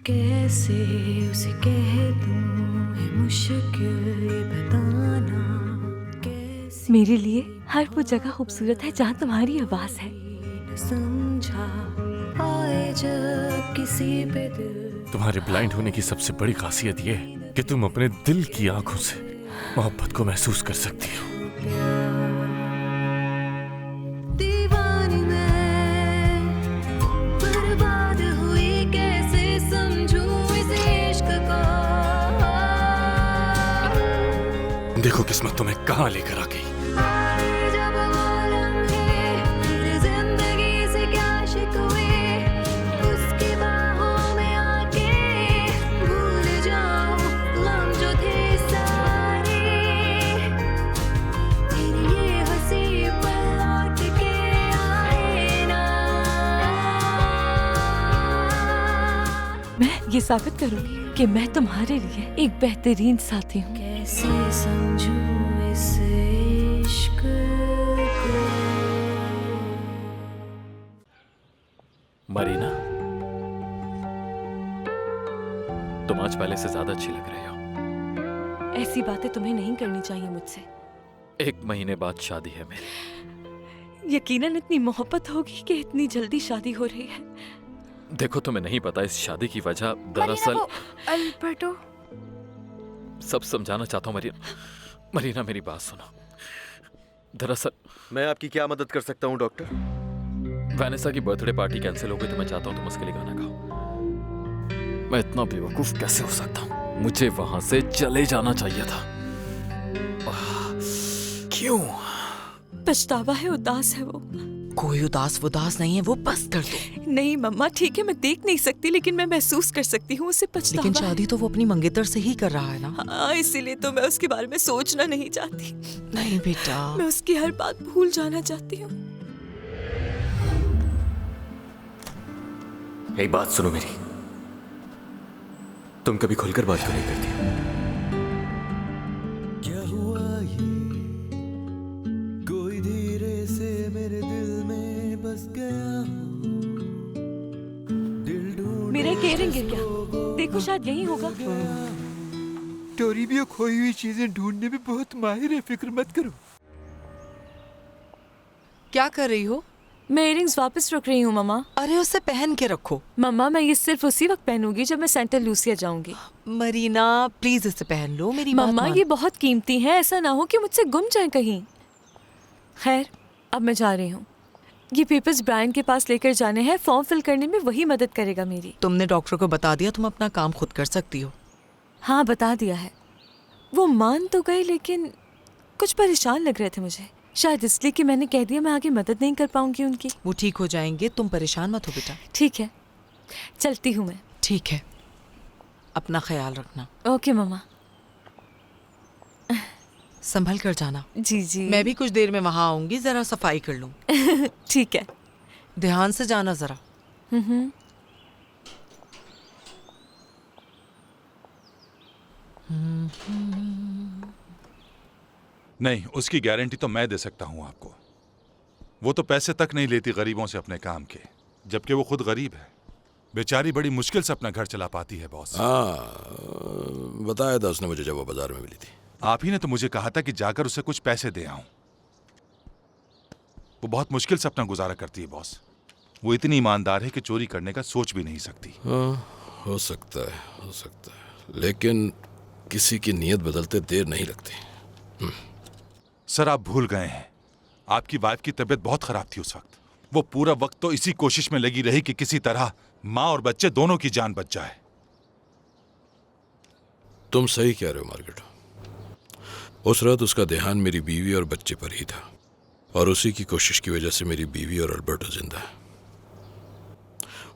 कैसे उसे कह दूं है मुश्किल ये बताना कैसे मेरे लिए हर वो जगह खूबसूरत है जहाँ तुम्हारी आवाज है। न समझा आए जब किसी पे दिल तुम्हारे ब्लाइंड होने की सबसे बड़ी खासियत ये है कि तुम अपने दिल की आंखों से मोहब्बत को महसूस कर सकती हो। दीवानी मैं बर्बाद हुई कैसे समझूं इस इश्क को देखो किस्मत तुम्हें कहाँ लेकर आ गई। आए जब वो लम्हे मेरी जिंदगी से क्या शिकवे उसकी बाहों में आके भूल जाऊं गम जो थे सारे तेरी ये हंसी पल लौट के आए ना मैं ये साबित करूंगी कि मैं तुम्हारे लिए एक बेहतरीन साथी हूँ। कैसे समझूं इस इश्क को मरीना, तुम आज पहले से ज्यादा अच्छी लग रही हो। ऐसी बातें तुम्हें नहीं करनी चाहिए मुझसे। 1 महीने बाद शादी है मेरी। यकीनन इतनी मोहब्बत होगी कि इतनी जल्दी शादी हो रही है। देखो तुम्हें नहीं पता इस शादी की वजह दरअसल अल्बर्टो, सब समझाना चाहता हूँ मरीना मेरी बात सुनो। दरअसल मैं आपकी क्या मदद कर सकता हूँ डॉक्टर? वैनेसा की बर्थडे पार्टी कैंसिल हो गई तो मैं चाहता हूँ तुम उसके लिए गाना गाओ। मैं इतना बेवकूफ कैसे हो सकता हूँ? मुझे वहां से चले जाना चाहिए था। क्यों? पछतावा है, उदास है वो। कोई उदास नहीं है, वो बस कर दो। नहीं मम्मा, ठीक है मैं देख नहीं सकती लेकिन मैं महसूस कर सकती हूँ उसे पछतावा लेकिन शादी तो वो अपनी मंगेतर से ही कर रहा है ना। हाँ, इसीलिए तो मैं उसके बारे में सोचना नहीं चाहती। नहीं बेटा, मैं उसकी हर बात भूल जाना चाहती हूँ। एक बात सुनो मेरी, तुम कभी खुलकर बात क्यों नहीं करती? क्या हुआ ये कोई धीरे से मेरे दिल में बस गया हूँ। दिल ढूंढ मेरा एक इयररिंग गिर गया, देखो शायद यही होगा। टोरिबियो खोई हुई चीजें ढूंढने में बहुत माहिर है, फिक्र मत करो। क्या कर रही हो? मैं इयररिंग्स वापस रख रही हूँ मम्मा। अरे उसे पहन के रखो। मम्मा मैं ये सिर्फ उसी वक्त पहनूंगी जब मैं सेंटा लूसिया जाऊंगी। मरीना प्लीज इसे पहन लो, मेरी बात मम्मा मान। ये बहुत कीमती है, ऐसा ना हो कि मुझसे गुम जाए कहीं। खैर अब मैं जा रही हूँ। ये पेपर्स ब्रायन के पास लेकर जाने हैं, फॉर्म फिल करने में वही मदद करेगा मेरी। तुमने डॉक्टर को बता दिया तुम अपना काम खुद कर सकती हो? हाँ बता दिया है। वो मान तो गए लेकिन कुछ परेशान लग रहे थे मुझे, शायद इसलिए कि मैंने कह दिया मैं आगे मदद नहीं कर पाऊंगी उनकी। वो ठीक हो जाएंगे, तुम परेशान मत हो बेटा। ठीक है, चलती हूँ मैं। ठीक है, अपना ख्याल रखना। ओके मम्मा। संभल कर जाना। जी जी। मैं भी कुछ देर में वहां आऊंगी, जरा सफाई कर लूं। ठीक है। ध्यान से जाना जरा। नहीं, उसकी गारंटी तो मैं दे सकता हूं आपको। वो तो पैसे तक नहीं लेती गरीबों से अपने काम के, जबकि वो खुद गरीब है। बेचारी बड़ी मुश्किल से अपना घर चला पाती है बॉस। हाँ, बताया था उसने मुझे जब वो बाजार में मिली थी। आप ही ने तो मुझे कहा था कि जाकर उसे कुछ पैसे दे आऊं। वो बहुत मुश्किल से अपना गुजारा करती है बॉस। वो इतनी ईमानदार है कि चोरी करने का सोच भी नहीं सकती। हाँ, हो सकता है, लेकिन किसी की नीयत बदलते देर नहीं लगती। सर आप भूल गए हैं, आपकी वाइफ की तबीयत बहुत खराब थी उस वक्त। वो पूरा वक्त तो इसी कोशिश में लगी रही कि किसी तरह माँ और बच्चे दोनों की जान बच जाए। तुम सही कह रहे हो मार्केट। उस रात उसका ध्यान मेरी बीवी और बच्चे पर ही था, और उसी की कोशिश की वजह से मेरी बीवी और अल्बर्टो जिंदा है।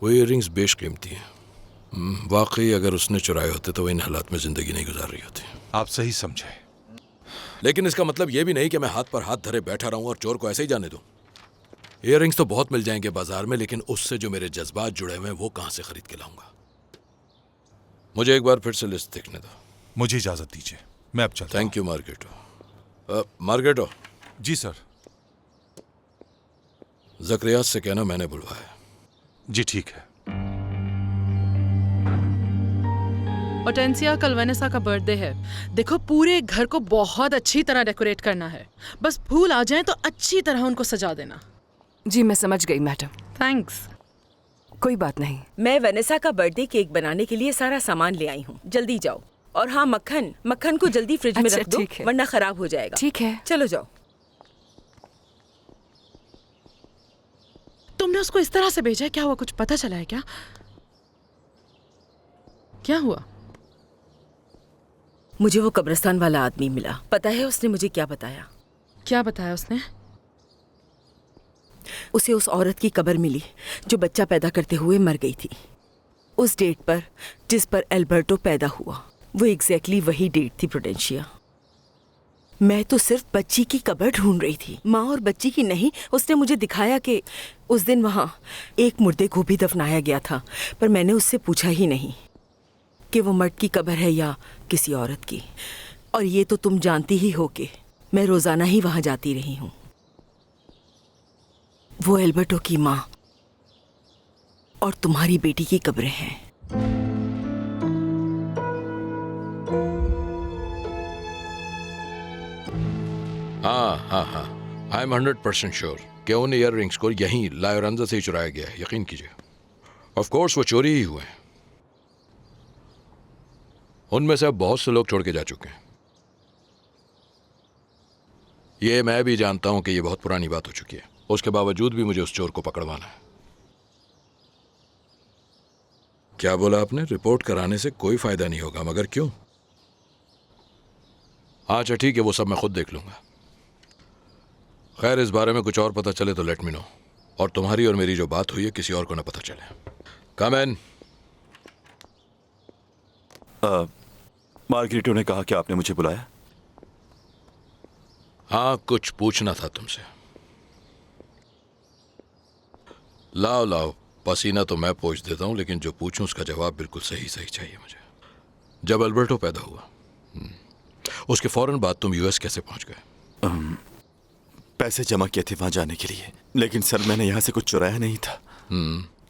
वो इयररिंग्स बेशकीमती हैं। वाकई अगर उसने चुराए होते तो वो इन हालात में जिंदगी नहीं गुजार रही होती। आप सही समझे, लेकिन इसका मतलब यह भी नहीं कि मैं हाथ पर हाथ धरे बैठा रहूं और चोर को ऐसे ही जाने दूं। इयररिंग्स तो बहुत मिल जाएंगे बाजार में, लेकिन उससे जो मेरे जज्बात जुड़े हुए हैं वो कहां से खरीद के लाऊंगा। मुझे एक बार फिर से लिस्ट देखने दो। मुझे इजाजत दीजिए, मैं अब चलता हूं। थैंक यू मार्केटो। मार्केटो। जी सर। ज़करिया से कहना मैंने बुलवाया। जी ठीक है। ऑर्टेंसिया, कल वेनेसा का बर्थडे है। देखो पूरे घर को बहुत अच्छी तरह डेकोरेट करना है। बस फूल आ जाएं तो अच्छी तरह उनको सजा देना। जी मैं समझ गई मैडम, थैंक्स। कोई बात नहीं। मैं वेनेसा का बर्थडे केक बनाने के लिए सारा सामान ले आई हूँ, जल्दी जाओ। और हाँ, मक्खन को जल्दी फ्रिज में अच्छा, रख दो, ठीक है। वरना खराब हो जाएगा। ठीक है। चलो जाओ। तुमने उसको इस तरह से भेजा है, क्या हुआ? कुछ पता चला है क्या? क्या हुआ? मुझे वो कब्रिस्तान वाला आदमी मिला। पता है उसने मुझे क्या बताया? क्या बताया उसने? उसे उस औरत की कब्र मिली जो बच्चा पैदा करते हुए मर गई थी। उस डेट पर जिस पर एल्बर्टो पैदा हुआ, वो एग्जैक्टली वही डेट थी प्रूडेंशिया। मैं तो सिर्फ बच्ची की कब्र ढूंढ रही थी, माँ और बच्ची की नहीं। उसने मुझे दिखाया कि उस दिन वहाँ एक मुर्दे को भी दफनाया गया था, पर मैंने उससे पूछा ही नहीं कि वो मर्द की कब्र है या किसी औरत की। और ये तो तुम जानती ही हो कि मैं रोज़ाना ही वहाँ जाती रही हूँ। वो एल्बर्टो की माँ और तुम्हारी बेटी की कब्रें हैं। हाँ, आई एम 100% श्योर कि उन ईयर रिंग्स को यहीं लायोरंजा से ही चुराया गया है, यकीन कीजिए। ऑफ कोर्स वो चोरी ही हुए हैं। उनमें से अब बहुत से लोग छोड़ के जा चुके हैं। ये मैं भी जानता हूं कि ये बहुत पुरानी बात हो चुकी है, उसके बावजूद भी मुझे उस चोर को पकड़वाना है। क्या बोला आपने? रिपोर्ट कराने से कोई फायदा नहीं होगा, मगर क्यों? अच्छा ठीक है, वो सब मैं खुद देख लूंगा। खैर, इस बारे में कुछ और पता चले तो लेट मी नो। और तुम्हारी और मेरी जो बात हुई है किसी और को ना पता चले। कम इन। मार्गरेटो ने कहा कि आपने मुझे बुलाया। हाँ, कुछ पूछना था तुमसे। लाओ, पसीना तो मैं पोंछ देता हूँ, लेकिन जो पूछूं उसका जवाब बिल्कुल सही चाहिए मुझे। जब अल्बर्टो पैदा हुआ, उसके फौरन बाद तुम यूएस कैसे पहुंच गए? पैसे जमा किए थे वहां जाने के लिए, लेकिन सर मैंने यहाँ से कुछ चुराया नहीं था।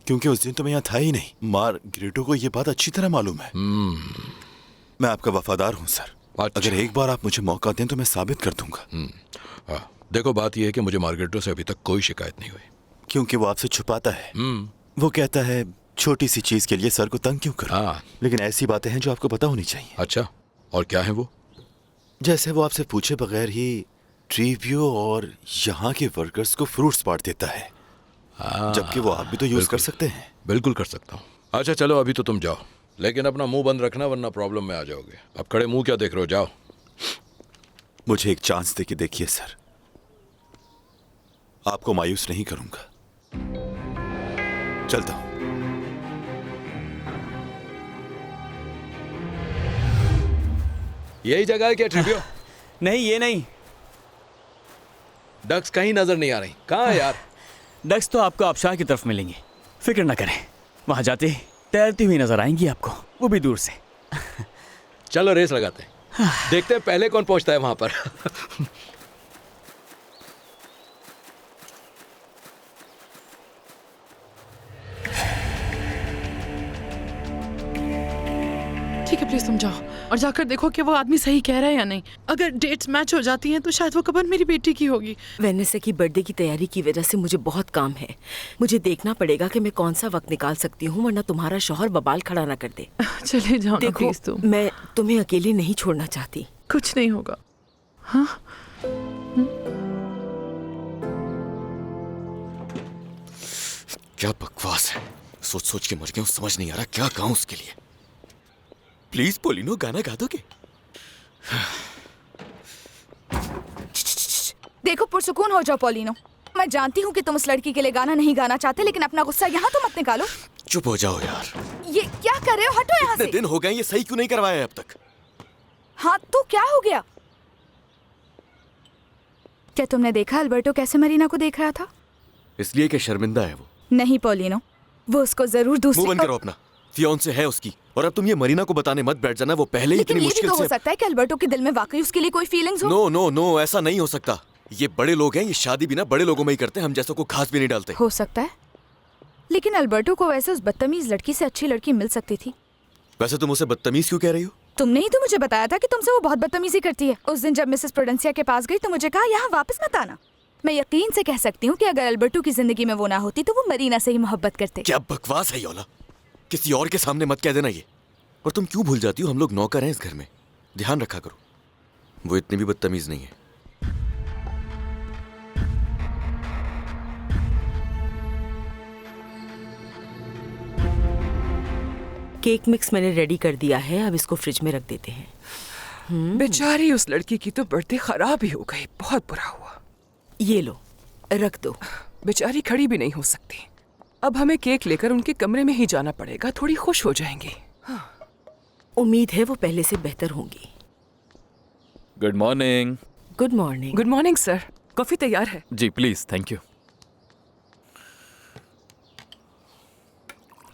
क्योंकि उस दिन तो मैं यहाँ था ही नहीं। मार्गरेटो को ये बात अच्छी तरह मालूम है। मैं आपका वफादार हूँ सर। अच्छा। अगर एक बार आप मुझे मौका दें तो मैं साबित कर दूंगा। देखो, बात यह है कि मुझे मार्गरेटो से अभी तक कोई शिकायत नहीं हुई। क्योंकि वो आपसे छुपाता है। वो कहता है छोटी सी चीज के लिए सर को तंग क्यों करूं। लेकिन ऐसी बातें हैं जो आपको पता होनी चाहिए। अच्छा, और क्या है वो? जैसे वो आपसे पूछे बगैर ही ट्रीव्यू और यहाँ के वर्कर्स को फ्रूट्स बांट देता है, जबकि वो आप भी तो यूज कर सकते हैं। बिल्कुल कर सकता हूँ। अच्छा चलो, अभी तो तुम जाओ, लेकिन अपना मुंह बंद रखना वरना प्रॉब्लम में आ जाओगे। अब खड़े मुंह क्या देख रहे हो? जाओ। मुझे एक चांस दे के देखिए सर, आपको मायूस नहीं करूंगा। चलता हूं। यही जगह है क्या ट्रिब्यू? नहीं, ये नहीं। डक्स कहीं नजर नहीं आ रही। कहाँ है यार? डक्स तो आपको आबशार की तरफ मिलेंगे, फिक्र ना करें। वहां जाते तैरती हुई नजर आएंगी आपको, वो भी दूर से। चलो रेस लगाते हैं, देखते हैं पहले कौन पहुंचता है वहां पर। ठीक है, प्लीज तुम जाओ और जाकर देखो कि वो आदमी सही कह रहा है या नहीं। अगर डेट्स मैच हो जाती हैं तो शायद वो कब्र मेरी बेटी की होगी। वेनेसा की बर्थडे की तैयारी की वजह से मुझे बहुत काम है। मुझे देखना पड़ेगा कि मैं कौन सा वक्त निकाल सकती हूँ, वरना तुम्हारा शौहर बबाल खड़ा ना कर दे। चले जाओ ना देखो, प्लीज तुम। मैं तुम्हें अकेले नहीं छोड़ना चाहती। कुछ नहीं होगा। हाँ, क्या बकवास है। सोच सोच के मर गया हूँ, समझ नहीं आ रहा क्या गाऊं उसके लिए। प्लीज पोलिनो, गाना गा दोगे? देखो, पुरसुकून हो जाओ पोलिनो। मैं जानती हूँ कि तुम उस लड़की के लिए गाना नहीं गाना चाहते, लेकिन अपना गुस्सा यहाँ तो मत निकालो। चुप हो जाओ यार। ये क्या कर रहे हो? हटो यहाँ से। इतने दिन हो गए, ये सही क्यों नहीं करवाया है अब तक? हाँ तो क्या हो गया? क्या तुमने देखा अल्बर्टो कैसे मरीना को देख रहा था? इसलिए कि शर्मिंदा है वो। नहीं पोलिनो, वो उसको जरूर दूसरी। मुंह बंद करो अपना। फियांसे है उसकी, और अब तुम ये मरीना को बताने मत बैठ जाना। वो पहले ही इतनी मुश्किल से। हो सकता है कि अल्बर्टो के दिल में वाकई उसके लिए कोई फीलिंग्स हो। नो नो नो, ऐसा नहीं हो सकता। ये बड़े लोग हैं, ये शादी भी ना बड़े लोगों में ही करते हैं। हम जैसों को घास भी नहीं डालते। हो सकता है, लेकिन अल्बर्टो को वैसे उस बदतमीज लड़की से अच्छी लड़की मिल सकती थी। वैसे तुम उसे बदतमीज क्यों कह रही हो? तुमने ही तो मुझे बताया था कि तुमसे वो बहुत बदतमीजी करती है। उस दिन जब मिसेस प्रूडेंसिया के पास गई तो मुझे कहा यहाँ वापस मत आना। मैं यकीन से कह सकती हूँ कि अगर अल्बर्टो की जिंदगी में वो ना होती तो वो मरीना से ही मोहब्बत करते। क्या बकवास है योला, किसी और के सामने मत कह देना ये। और तुम क्यों भूल जाती हो हम लोग नौकर हैं इस घर में, ध्यान रखा करो। वो इतनी भी बदतमीज नहीं है। केक मिक्स मैंने रेडी कर दिया है, अब इसको फ्रिज में रख देते हैं। बेचारी उस लड़की की तो बर्थडे खराब ही हो गई, बहुत बुरा हुआ। ये लो, रख दो। बेचारी खड़ी भी नहीं हो सकती। अब हमें केक लेकर उनके कमरे में ही जाना पड़ेगा, थोड़ी खुश हो जाएंगी। उम्मीद है वो पहले से बेहतर होंगी। Good morning. Good morning. Good morning sir, coffee तैयार है। जी प्लीज, थैंक यू।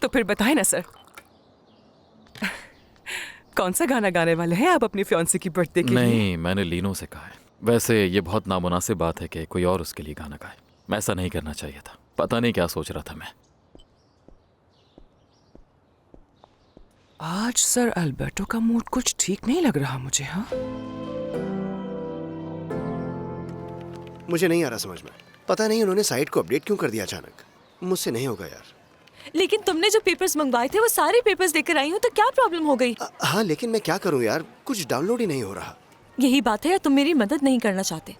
तो फिर बताएं ना सर, कौन सा गाना गाने वाले हैं आप अपनी फियांसी की बर्थडे के लिए? नहीं, मैंने लीनो से कहा है। वैसे ये बहुत नामुनासिब बात है कि कोई और उसके लिए गाना गाए। मैं ऐसा नहीं करना चाहिए था। पता नहीं क्या सोच रहा था मैं। आज सर अल्बर्टो का मूड कुछ ठीक नहीं लग रहा मुझे। हाँ, मुझे नहीं आ रहा समझ में, पता नहीं उन्होंने साइट को अपडेट क्यों कर दिया अचानक। मुझसे नहीं होगा यार। लेकिन तुमने जो पेपर्स मंगवाए थे वो सारे पेपर्स लेकर आई हूँ, तो क्या प्रॉब्लम हो गई? हाँ लेकिन मैं क्या करूँ यार, कुछ डाउनलोड ही नहीं हो रहा। यही बात है, या तुम मेरी मदद नहीं करना चाहते?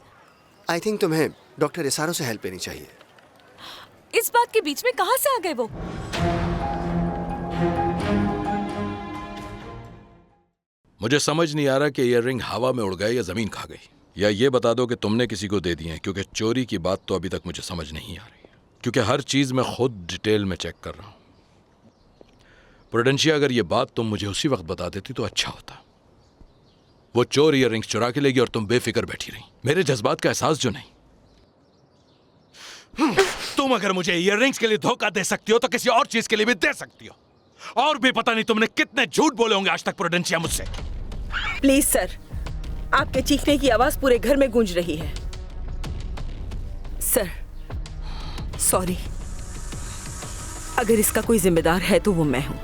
आई थिंक तुम्हें डॉक्टर इसारो से हेल्प लेनी चाहिए। इस बात के बीच में कहाँ से आ गए वो? मुझे समझ नहीं आ रहा कि ईयररिंग हवा में उड़ गए या जमीन खा गई। या ये बता दो कि तुमने किसी को दे दिए हैं, क्योंकि चोरी की बात तो अभी तक मुझे समझ नहीं आ रही। क्योंकि हर चीज मैं खुद डिटेल में चेक कर रहा हूं। प्रूडेंशिया, अगर ये बात तुम मुझे उसी वक्त बता देती तो अच्छा होता। वो चोर ईयररिंग्स चुरा के लेगी और तुम बेफिक्र बैठी रही। मेरे जज्बात का एहसास जो नहीं। तुम अगर मुझे ईयररिंग्स के लिए धोखा दे सकती हो तो किसी और चीज के लिए भी दे सकती हो। और भी पता नहीं तुमने कितने झूठ बोले होंगे आज तक प्रूडेंशिया मुझसे। प्लीज सर, आपके चीखने की आवाज पूरे घर में गूंज रही है। सर सॉरी, अगर इसका कोई जिम्मेदार है तो वो मैं हूं।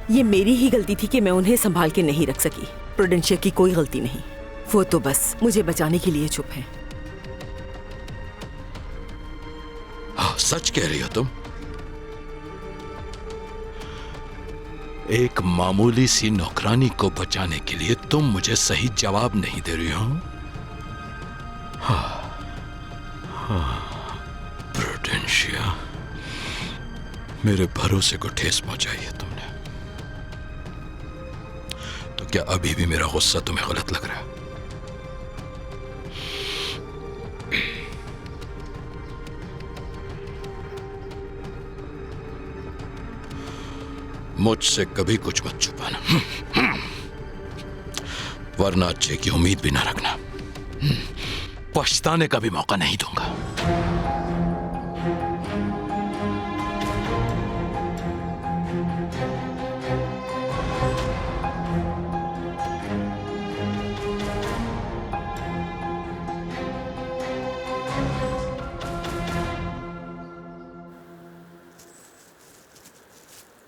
ये मेरी ही गलती थी कि मैं उन्हें संभाल के नहीं रख सकी। प्रूडेंशिया की कोई गलती नहीं, वो तो बस मुझे बचाने के लिए चुप है। सच कह रही हो तुम? एक मामूली सी नौकरानी को बचाने के लिए तुम मुझे सही जवाब नहीं दे रही हो? प्रूडेंशिया, मेरे भरोसे को ठेस पहुंचाई है तुमने। तो क्या अभी भी मेरा गुस्सा तुम्हें गलत लग रहा है? मुझसे कभी कुछ मत छुपाना, वरना अच्छे की उम्मीद भी ना रखना। पछताने का भी मौका नहीं दूंगा।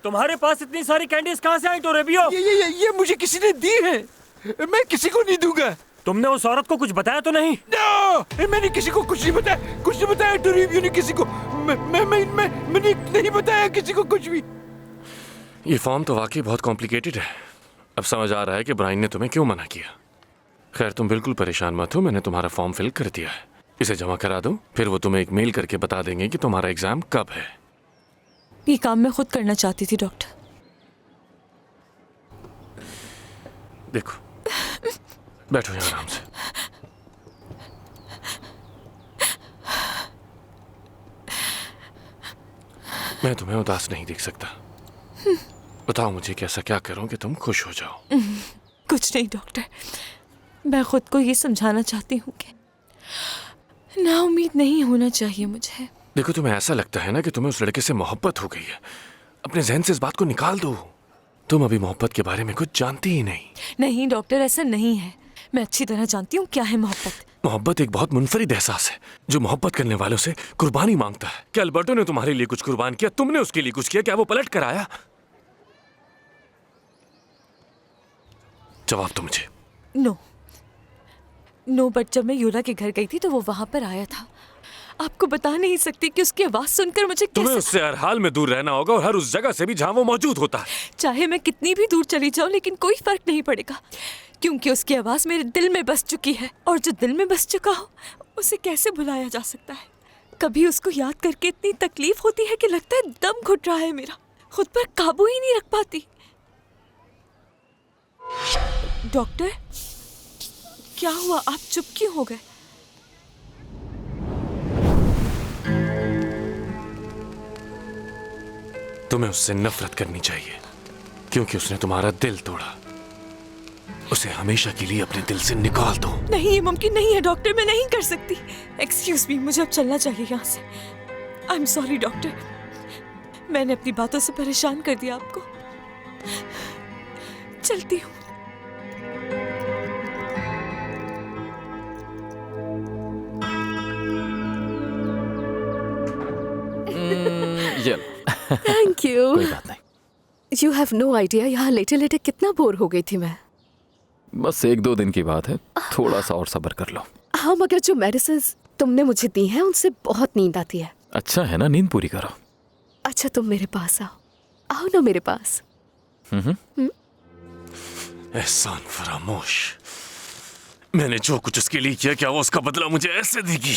तुम्हारे पास इतनी सारी कैंडीज कहाँ से आई टोरेबियो? ये मुझे किसी ने दी है, मैं किसी को नहीं दूंगा। तुमने उस औरत को कुछ बताया तो नहीं? नो, मैंने किसी को कुछ नहीं बताया, कुछ नहीं बताया टोरेबियो ने किसी को। मैंने नहीं बताया किसी को कुछ भी। ये फॉर्म तो वाकई बहुत कॉम्प्लिकेटेड है। अब समझ आ रहा है कि ब्रायन ने तुम्हें क्यों मना किया। खैर तुम बिल्कुल परेशान मत हो, मैंने तुम्हारा फॉर्म फिल कर दिया है। इसे जमा करा दो, फिर वो तुम्हें एक मेल करके बता देंगे कि तुम्हारा एग्जाम कब है। ये काम मैं खुद करना चाहती थी डॉक्टर। देखो, बैठो यहाँ आराम से। मैं तुम्हें उदास नहीं देख सकता। बताओ मुझे कि ऐसा क्या करूं कि तुम खुश हो जाओ। कुछ नहीं डॉक्टर, मैं खुद को ये समझाना चाहती हूँ कि ना उम्मीद नहीं होना चाहिए मुझे। देखो, तुम्हें ऐसा लगता है ना कि तुम्हें उस लड़के से मोहब्बत हो गई है। अपने जहन से इस बात को निकाल दो। तुम अभी मोहब्बत के बारे में कुछ जानती ही नहीं। नहीं डॉक्टर, ऐसा नहीं है। मैं अच्छी तरह जानती हूँ क्या है मोहब्बत। मोहब्बत एक बहुत मुनफरिद एहसास है जो मोहब्बत करने वालों से कुर्बानी मांगता है। क्या अल्बर्टो ने तुम्हारे लिए कुछ कुर्बान किया? तुमने उसके लिए कुछ किया? क्या वो पलट कर आया? जवाब दो मुझे। नो, बट जब मैं योला के घर गई थी तो वो वहां पर आया था। आपको बता नहीं सकती कि उसकी आवाज सुनकर मुझे तुम्हें कैसे... उससे हर हाल में दूर रहना होगा और हर उस जगह से भी जहां वो मौजूद होता है। चाहे मैं कितनी भी दूर चली जाऊं लेकिन कोई फर्क नहीं पड़ेगा, क्योंकि उसकी आवाज मेरे दिल में बस चुकी है, और जो दिल में बस चुका हो उसे कैसे भुलाया जा सकता है। कभी उसको याद करके इतनी तकलीफ होती है कि लगता है दम घुट रहा है मेरा, खुद पर काबू ही नहीं रख पाती। डॉक्टर, क्या हुआ? आप चुप क्यों हो गए? तुम्हें उससे नफरत करनी चाहिए, क्योंकि उसने तुम्हारा दिल तोड़ा। उसे हमेशा के लिए अपने दिल से निकाल दो। नहीं, ये मुमकिन नहीं है डॉक्टर, मैं नहीं कर सकती। एक्सक्यूज मी, मुझे अब चलना चाहिए यहाँ से। आई एम सॉरी डॉक्टर, मैंने अपनी बातों से परेशान कर दिया आपको। चलती हूँ। ये थैंक यू। कोई बात नहीं। यू हैव नो आइडिया यहाँ लेटे लेटे कितना बोर हो गई थी मैं। बस 1-2 दिन की बात है, थोड़ा सा और सब्र कर लो। हाँ, मगर जो मेडिसिन तुमने मुझे दी हैं उनसे बहुत नींद आती है। अच्छा है ना, नींद पूरी करो। अच्छा, तुम मेरे पास आओ ना मेरे पास। एहसान फरामोश, मैंने जो कुछ उसके लिए किया, क्या वो उसका बदला मुझे ऐसे देगी?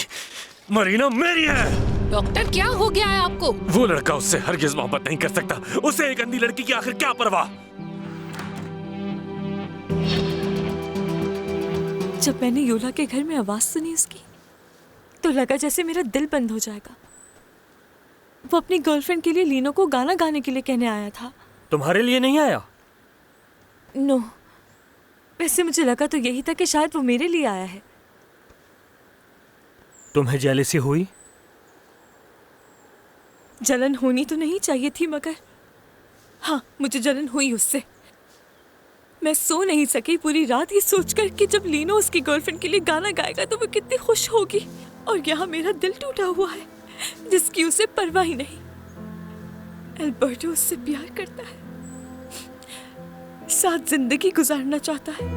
मरीना मेरी है। डॉक्टर, क्या हो गया है आपको? वो लड़का उससे हरगिज मोहब्बत नहीं कर सकता। उसे एक अंधी लड़की की आखिर क्या परवाह? जब मैंने योला के घर में आवाज सुनी उसकी, तो लगा जैसे मेरा दिल बंद हो जाएगा। वो अपनी गर्लफ्रेंड के लिए लीनो को गाना गाने के लिए कहने आया था। तुम्हारे लिए नहीं आया? नो, वैसे मुझे लगा तो यही था कि शायद वो मेरे लिए आया है। तुम्हें जेलसी हुई? जलन होनी तो नहीं चाहिए थी, मगर हाँ, मुझे जलन हुई उससे। मैं सो नहीं सकी पूरी रात ये सोचकर कि जब लीनो उसकी गर्लफ्रेंड के लिए गाना गाएगा तो वो कितनी खुश होगी, और यहाँ मेरा दिल टूटा हुआ है जिसकी उसे परवाह ही नहीं। एल्बर्टो उससे प्यार करता है, साथ जिंदगी गुजारना चाहता है,